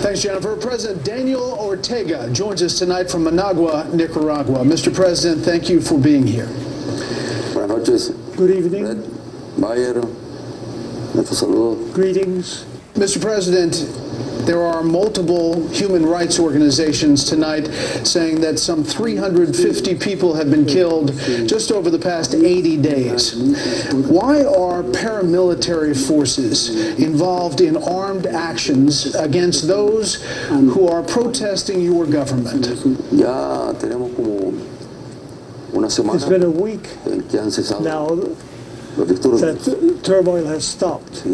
Thanks, Jennifer. President Daniel Ortega joins us tonight from Managua, Nicaragua. Mr. President, thank you for being here. Buenas noches. Good evening. Greetings. Mr. President, there are multiple human rights organizations tonight saying that some 350 people have been killed just over the past 80 days. Why are paramilitary forces involved in armed actions against those who are protesting your government? It's been a week now that turmoil has stopped.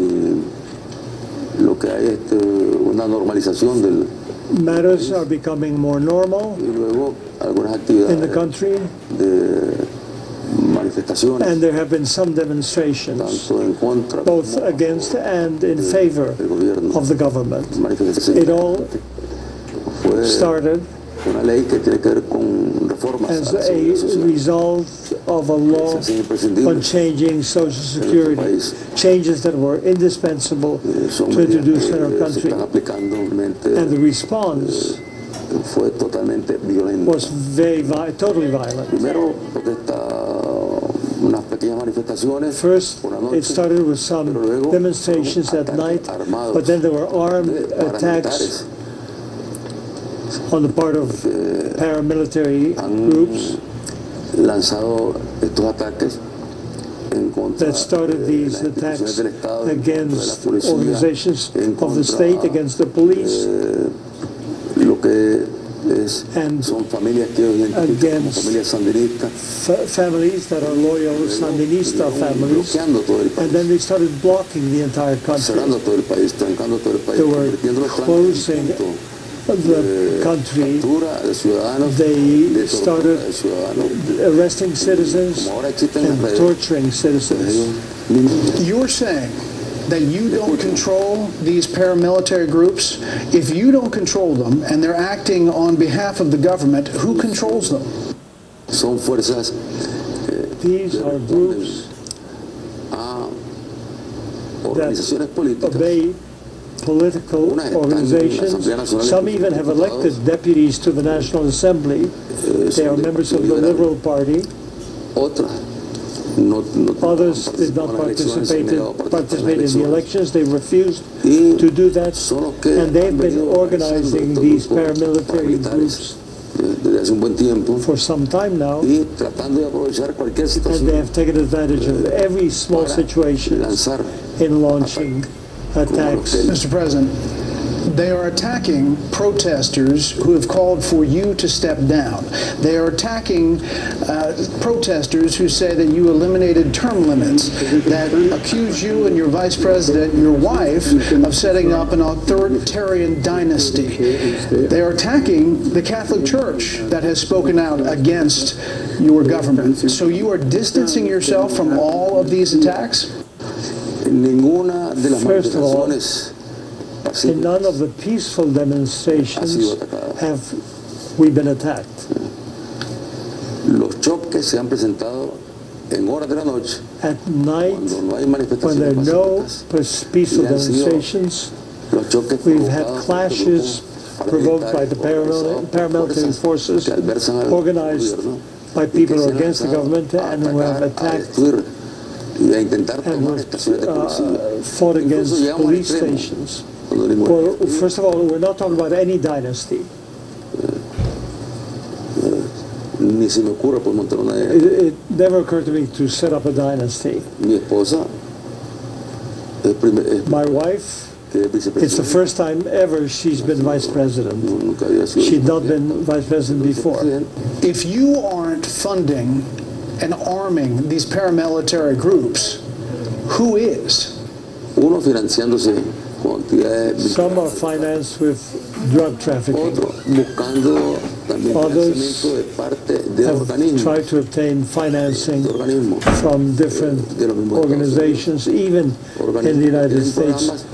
Matters are becoming more normal in the country, and there have been some demonstrations, both against and in favor of the government. It all started as a result of a law on changing Social Security, changes that were indispensable to introduce in our country. And the response was totally violent. First, it started with some demonstrations at night, but then there were armed attacks on the part of paramilitary groups that started these attacks against organizations of the state, against the police, and against families that are loyal Sandinista families. And then they started blocking the entire country. They were closing the country. They started arresting citizens and torturing citizens. You're saying that you don't control these paramilitary groups? If you don't control them and they're acting on behalf of the government, who controls them? These are groups that obey political organizations. Some even have elected deputies to the National Assembly. They are members of the Liberal Party. Others did not participate in the elections. They refused to do that. And they've been organizing these paramilitary groups for some time now. And they have taken advantage of every small situation in launching attacks. Mr. President, they are attacking protesters who have called for you to step down. They are attacking protesters who say that you eliminated term limits, that accuse you and your vice president, your wife, of setting up an authoritarian dynasty. They are attacking the Catholic Church that has spoken out against your government. So you are distancing yourself from all of these attacks? First of all, in none of the peaceful demonstrations have we been attacked. At night, when there are no peaceful demonstrations, we've had clashes provoked by the paramilitary forces, organized by people who are against the government and who have attacked and fought against police stations. Well, first of all, we're not talking about any dynasty. It never occurred to me to set up a dynasty. My wife, it's the first time ever she's been vice president. She'd not been vice president before. If you aren't funding and arming these paramilitary groups, who is? Some are financed with drug trafficking. Others have tried to obtain financing from different organizations, even in the United States,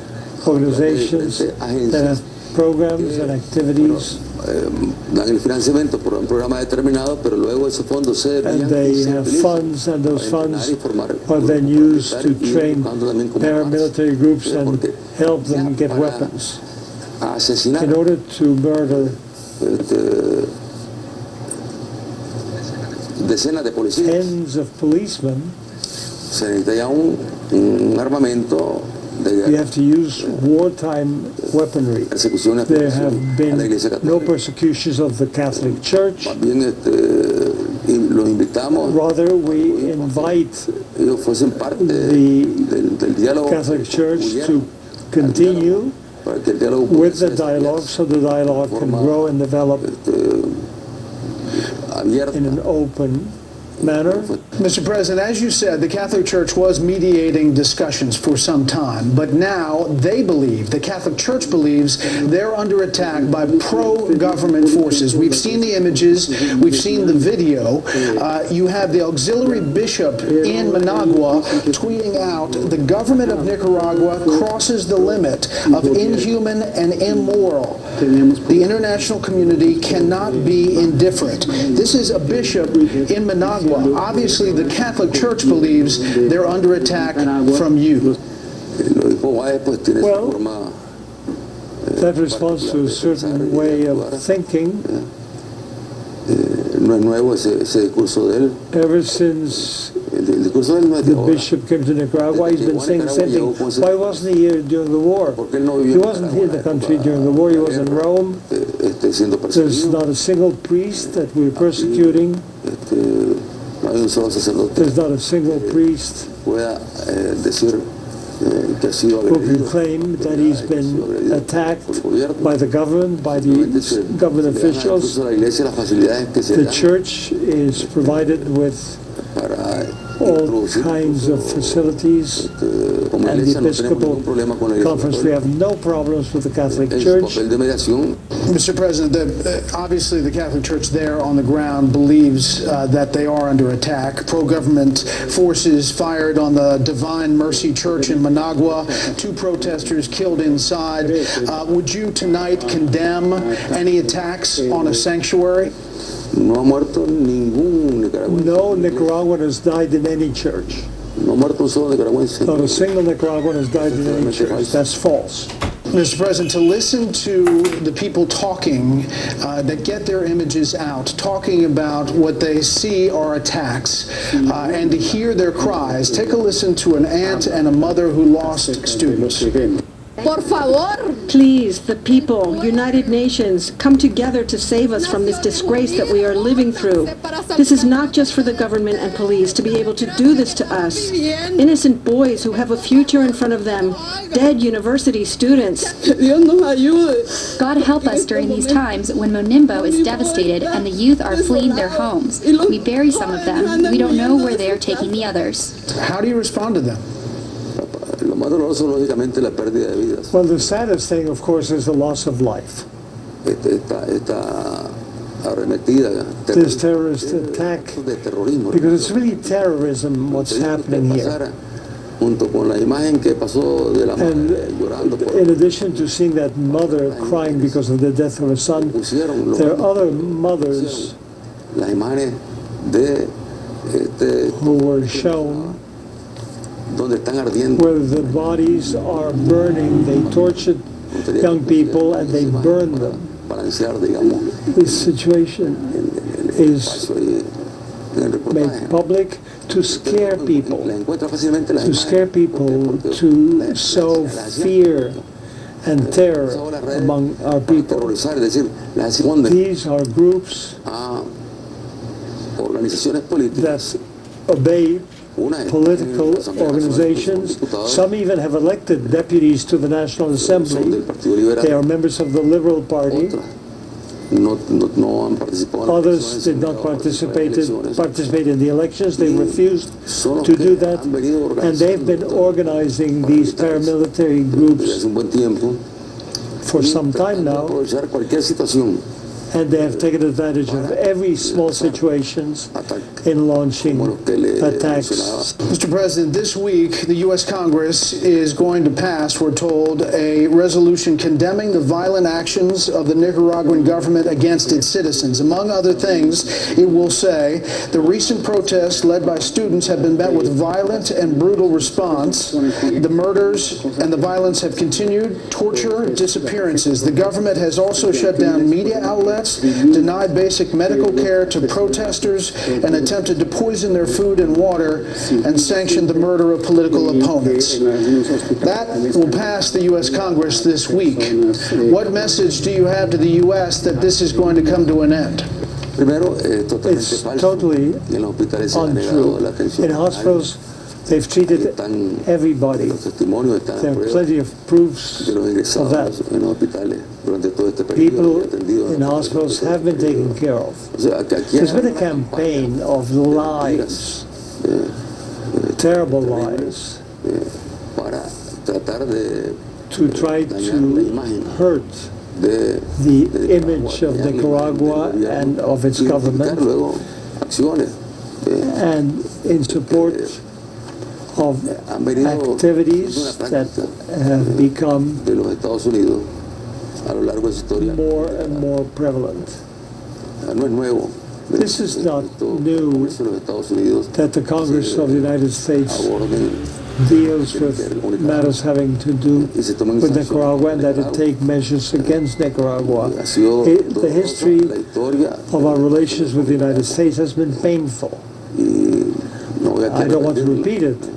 organizations that have programs and activities. And they have funds, and those funds are then used to train paramilitary groups and help them get weapons. in order to murder decenas de policías. tens of policemen, Se necesita ya un armamento de you guerra. have to use wartime weaponry. Persecuciones There a have la been Iglesia no Católica. persecutions of the Catholic Church. Más bien y los invitamos Rather, we invite ellos fuesen parte the del diálogo Catholic Church huyera to continue para que el diálogo with the pueda ser dialogue so the dialogue can grow and develop abierta. in an open manner. Mr. President, as you said, the Catholic Church was mediating discussions for some time, but now they believe, the Catholic Church believes, they're under attack by pro-government forces. We've seen the images, we've seen the video. You have the auxiliary bishop in Managua tweeting out, the government of Nicaragua crosses the limit of inhuman and immoral. The international community cannot be indifferent. This is a bishop in Managua. Obviously, the Catholic Church believes they're under attack from you. Well, that responds to a certain way of thinking. No es nuevo ese discurso de él. Ever since El discurso de él no es de the ahora. bishop came to Nicaragua, he's been saying the same thing. Why wasn't he here during the war? He wasn't here in the country during the war. He was in Rome. There's not a single priest that we're persecuting. No hay un solo sacerdote There's not a single priest pueda decir que ha sido who can agredido. claim that he's been attacked by the government, by the government officials. Incluso la iglesia las facilidades que se The dan church is provided with para all introducir kinds of facilities, como and the iglesia no tenemos Episcopal ningún problema con la iglesia Conference, we católica. have no problems with the Catholic En su Church. papel de mediación Mr. President, obviously the Catholic Church there on the ground believes that they are under attack. Pro-government forces fired on the Divine Mercy Church in Managua. 2 protesters killed inside. Would you tonight condemn any attacks on a sanctuary? no ha muerto ningún nicaragüense. No Nicaraguan has died in any church. No ha muerto un solo nicaragüense. Not a single Nicaraguan has died in any church. That's false. Mr. President, to listen to the people talking that get their images out, talking about what they see are attacks, and to hear their cries, take a listen to an aunt and a mother who lost students. Por favor. Please, the people, United Nations, come together to save us from this disgrace that we are living through. This is not just for the government and police to be able to do this to us. Innocent boys who have a future in front of them, dead university students. Dios nos ayude. God help us during these times when Monimbo is devastated and the youth are fleeing their homes. We bury some of them. We don't know where they are taking the others. How do you respond to them? Lo más doloroso, lógicamente, la pérdida de vidas. Well, the saddest thing, of course, is the loss of life. Esta arremetida, This terrorist attack, de terrorismo. because it's really terrorism what's happening here. Junto con la imagen que pasó de la And madre llorando por in addition to seeing that mother crying because of the death of her son, pusieron there are other mothers las imágenes de who were shown donde están ardiendo. where the bodies are burning. They tortured young people and they burned them. Balancear, digamos, This situation is en el made reportaje. public to scare people, La encuentra fácilmente las to scare imágenes. people, to sow fear and terror among our people. Terrorizar, es decir, las esconden These are groups a organizaciones políticas. that obey Una es political la Asamblea Nacional de organizations. Diputados, Some even have elected deputies to the National son Assembly. del Partido Liberal. They are members of the Liberal Party. Otras no han participado en las Others elecciones, did not no han participado en participate in the elections. They refused Son los to que do that. han venido And they've been organizing these paramilitary desde groups hace un buen tiempo. for some time now. Aprovechar cualquier situación and they have taken advantage of every small situations in launching attacks. Mr. President, this week the U.S. Congress is going to pass, we're told, a resolution condemning the violent actions of the Nicaraguan government against its citizens. Among other things, it will say the recent protests led by students have been met with violent and brutal response. The murders and the violence have continued, torture, disappearances. The government has also shut down media outlets, denied basic medical care to protesters, and attempted to poison their food and water, and sanctioned the murder of political opponents. That will pass the U.S. Congress this week. What message do you have to the U.S. that this is going to come to an end? It's totally untrue. In hospitals, they've treated everybody. There are plenty of proofs of that. People in hospitals have been taken care of. There's been a campaign of lies, terrible lies, to try to hurt the image of Nicaragua and of its government, and in support of activities that have become more and more prevalent. This is not new that the Congress of the United States deals with matters having to do with Nicaragua and that it take measures against Nicaragua. The history of our relations with the United States has been painful. I don't want to repeat it.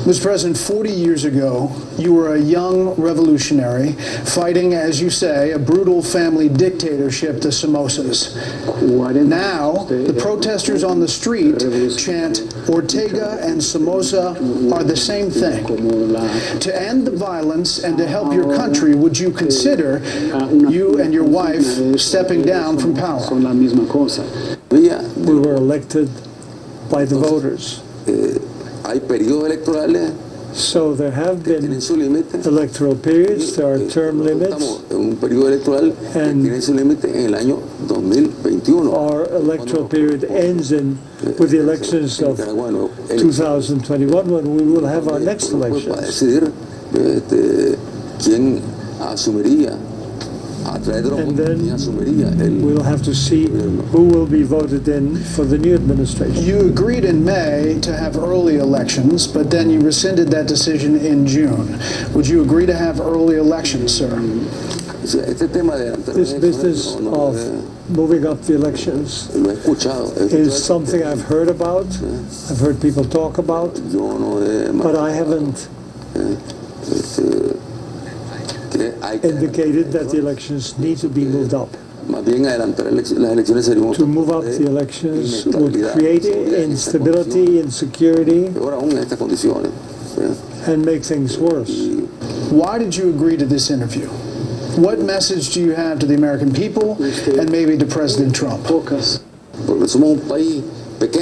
Mr. President, 40 years ago, you were a young revolutionary fighting, as you say, a brutal family dictatorship, the Somozas. Now, the protesters on the street chant, Ortega and Somoza are the same thing. To end the violence and to help your country, would you consider you and your wife stepping down from power? We were elected by the voters. So there have been electoral periods, there are term limits, and our electoral period ends with the elections of 2021, when we will have our next elections. And then we'll have to see who will be voted in for the new administration. You agreed in May to have early elections, but then you rescinded that decision in June. Would you agree to have early elections, sir? This business of moving up the elections is something I've heard about, I've heard people talk about, but I haven't indicated that the elections need to be moved up. To move up the elections would create instability, insecurity, and make things worse. Why did you agree to this interview? What message do you have to the American people and maybe to President Trump?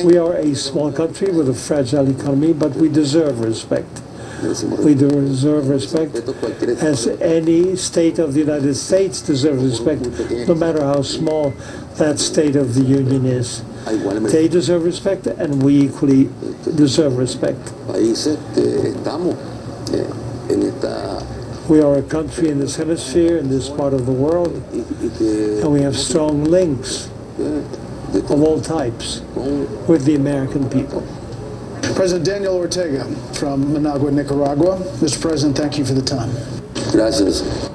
We are a small country with a fragile economy, but we deserve respect. We deserve respect as any state of the United States deserves respect, no matter how small that state of the Union is. They deserve respect, and we equally deserve respect. We are a country in this hemisphere, in this part of the world, and we have strong links of all types with the American people. President Daniel Ortega from Managua, Nicaragua. Mr. President, thank you for the time. Gracias.